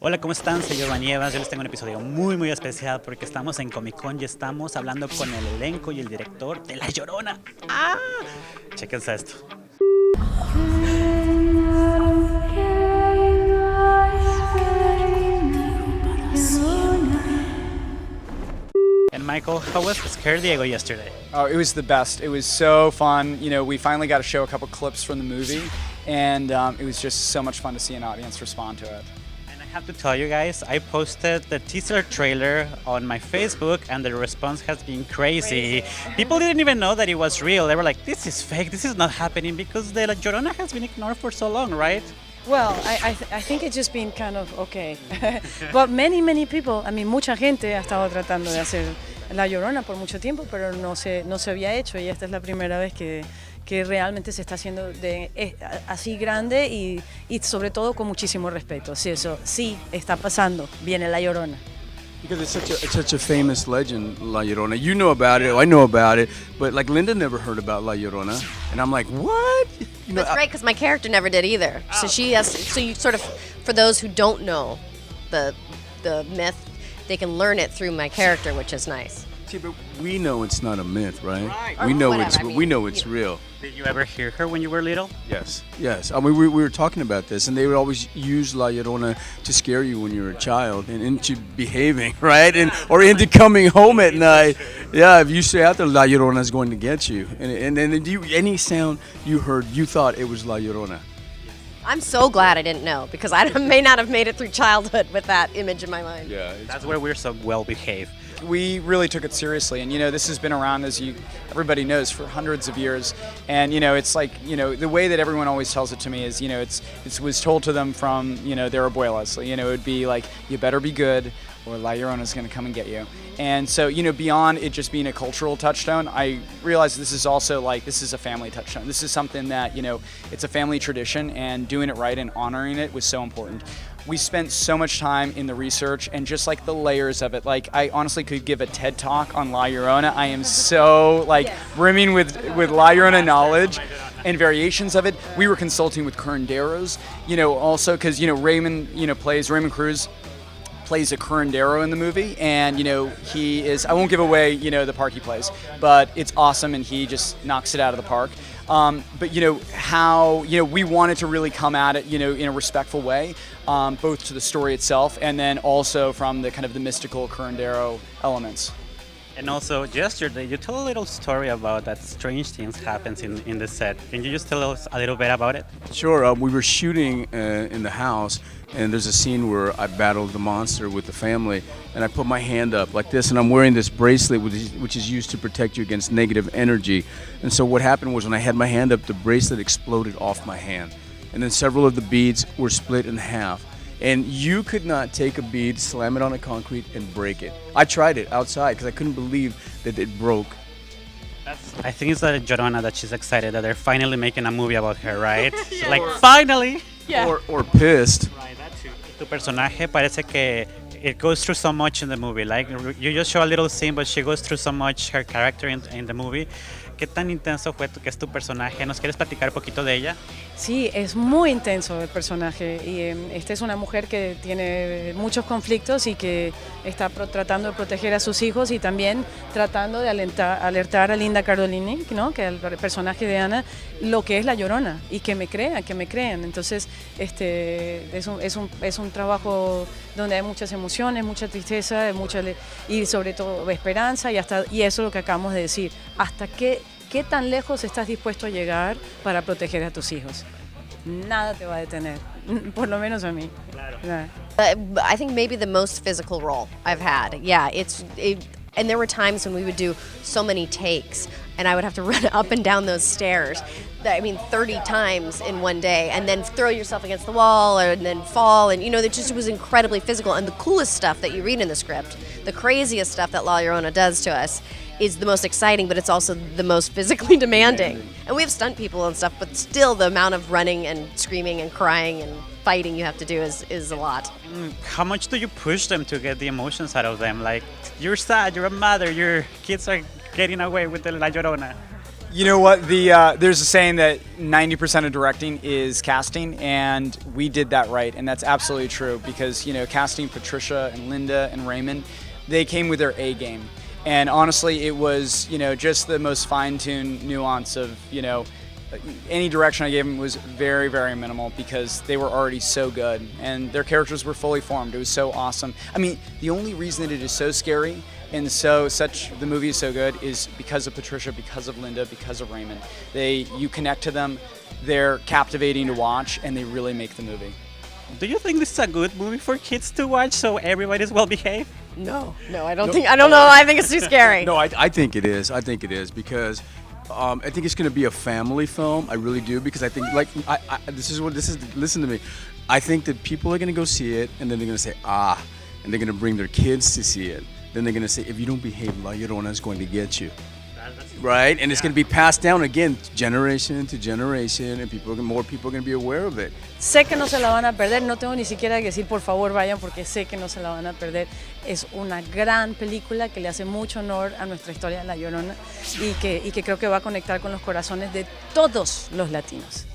Hola, ¿cómo están? Soy yo, Evans. Yo les tengo un episodio muy especial porque estamos en Comic Con y estamos hablando con el elenco y el director de La Llorona. ¡Ah! Chéquense esto. And Michael, how was Scare Diego yesterday? Oh, it was the best. It was so fun. You know, we finally got to show a couple clips from the movie, and it was just so much fun to see an audience respond to it. And I have to tell you guys, I posted the teaser trailer on my Facebook, and the response has been crazy. People didn't even know that it was real. They were like, this is fake, this is not happening, because the La Llorona has been ignored for so long, right? Well, I think it's just been kind of okay. But many people, mucha gente ha estado tratando de hacer La Llorona por mucho tiempo, pero no se había hecho, y esta es la primera vez que realmente se está haciendo así grande y sobre todo con muchísimo respeto. Sí, eso sí está pasando, viene La Llorona. Because it's such a famous legend, La Llorona. You know about it, I know about it, but like Linda never heard about La Llorona, and I'm like, what? You know, That's great because my character never did either. So so you sort of, for those who don't know the myth, they can learn it through my character, which is nice. See, but we know it's not a myth, right? Or We know whatever, we know it's real. Did you ever hear her when you were little? Yes. I mean, we were talking about this, and they would always use La Llorona to scare you when you were a child and into behaving, right? Or into coming home at night. Yeah, if you stay out there, La Llorona is going to get you. And then any sound you heard, you thought it was La Llorona. I'm so glad I didn't know because I may not have made it through childhood with that image in my mind. Yeah. That's where we're so well behaved. We really took it seriously, and this has been around, as everybody knows, for hundreds of years. And it's like the way that everyone always tells it to me is it was told to them from their abuelas. It would be like, you better be good, or La Llorona is going to come and get you. And so beyond it just being a cultural touchstone, I realize this is also this is a family touchstone. This is something that it's a family tradition, and doing it right and honoring it was so important. We spent so much time in the research and just the layers of it. I honestly could give a TED talk on La Llorona. I am so brimming with La Llorona knowledge and variations of it. We were consulting with curanderos, also because Raymond Cruz plays a curandero in the movie, and he is, I won't give away the part he plays, but it's awesome, and he just knocks it out of the park. But how we wanted to really come at it in a respectful way, both to the story itself and then also from the kind of the mystical curandero elements. And also, yesterday, you told a little story about that strange things happens in the set. Can you just tell us a little bit about it? Sure. We were shooting in the house, and there's a scene where I battled the monster with the family, and I put my hand up like this, and I'm wearing this bracelet which is used to protect you against negative energy. And so what happened was when I had my hand up, the bracelet exploded off my hand, and then several of the beads were split in half. And you could not take a bead, slam it on a concrete, and break it. I tried it outside because I couldn't believe that it broke. I think it's the Llorona that she's excited that they're finally making a movie about her, right? Yes. Finally! Yeah. Or pissed. Right, that too. Tu personaje parece que it goes through so much in the movie. You just show a little scene, but she goes through so much, her character in the movie. ¿Qué tan intenso fue que es tu personaje? ¿Nos quieres platicar un poquito de ella? Sí, es muy intenso el personaje, y esta es una mujer que tiene muchos conflictos y que está tratando de proteger a sus hijos y también tratando de alertar a Linda Cardellini, ¿no? Que el personaje de Ana, lo que es La Llorona, y que me crean. Entonces es un trabajo donde hay muchas emociones, mucha tristeza, y sobre todo esperanza, y eso es lo que acabamos de decir. ¿Hasta qué tan lejos estás dispuesto a llegar para proteger a tus hijos? Nada te va a detener, por lo menos a mí. Claro. I think maybe the most physical role I've had. Yeah, and there were times when we would do so many takes, and I would have to run up and down those stairs. 30 times in one day, and then throw yourself against the wall, and then fall, and it just was incredibly physical. And the coolest stuff that you read in the script, the craziest stuff that La Llorona does to us, is the most exciting, but it's also the most physically demanding. And we have stunt people and stuff, but still the amount of running and screaming and crying and fighting you have to do is a lot. How much do you push them to get the emotions out of them? You're sad, you're a mother, your kids are getting away with the La Llorona. You know what? There's a saying that 90% of directing is casting, and we did that right, and that's absolutely true because casting Patricia and Linda and Raymond, they came with their A game, and honestly, it was just the most fine-tuned nuance of any direction I gave them was very, very minimal because they were already so good and their characters were fully formed. It was so awesome. I mean, the only reason that it is so scary and the movie is so good is because of Patricia, because of Linda, because of Raymond. You connect to them, they're captivating to watch, and they really make the movie. Do you think this is a good movie for kids to watch so everybody's well behaved? No, I don't think. I don't know. I think it's too scary. No, I think it is. I think it is because I think it's going to be a family film. I really do because I think listen to me. I think that people are going to go see it and then they're going to say and they're going to bring their kids to see it. Then they're going to say, if you don't behave, La Llorona is going to get you. Right? And it's going to be passed down again, generation to generation, and more people are going to be aware of it. Sé que no se la van a perder, no tengo ni siquiera que decir por favor vayan porque sé que no se la van a perder. Es una gran película que le hace mucho honor a nuestra historia de La Llorona y que creo que va a conectar con los corazones de todos los latinos.